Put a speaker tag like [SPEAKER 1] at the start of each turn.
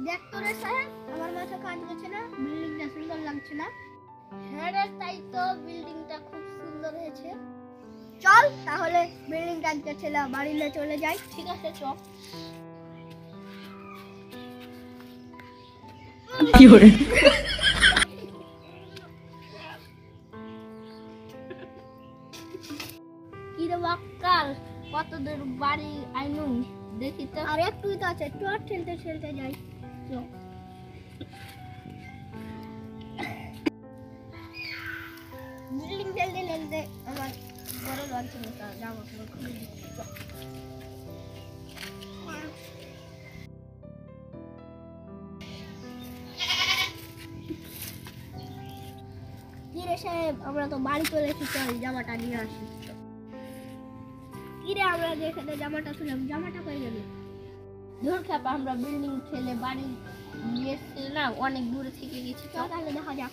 [SPEAKER 1] দেখ তো রে সাহেব, আমার মাথা কাজ করছে না, বিল্ডিংটা সুন্দর লাগছে না? হ্যাঁ রে, তাই তো, বিল্ডিংটা খুব সুন্দর হয়েছে। চল তাহলে বিল্ডিংটা আজকে ছেলে বাড়িতে চলে যাই। ঠিক আছে, চল।
[SPEAKER 2] কি করে?
[SPEAKER 1] কি রে বাক্কাল, কত দূর বাড়ি আইনু দেখি তো। আর একটুই তো আছে, চল ঠেলতে ঠেলতে যাই। চল। বিল্ডিং ঠেলতে ঠেলতে আমার বড় লঞ্চের মতো জামা কাপড় খুলে দিচ্ছি। চল। কি রে সাহেব, আমরা তো বাড়ি চলে এসেছি, চল জামাটা নিয়ে আসি। কি রে, আমরা যেখানে জামাটা ছিলাম, জামাটা পেয়ে গেল। ধর খাপা, আমরা বিল্ডিং ঠেলে বাড়ি নিয়ে এসেছি না, অনেক দূরে থেকে গেছি। চল তাহলে দেখা যাক।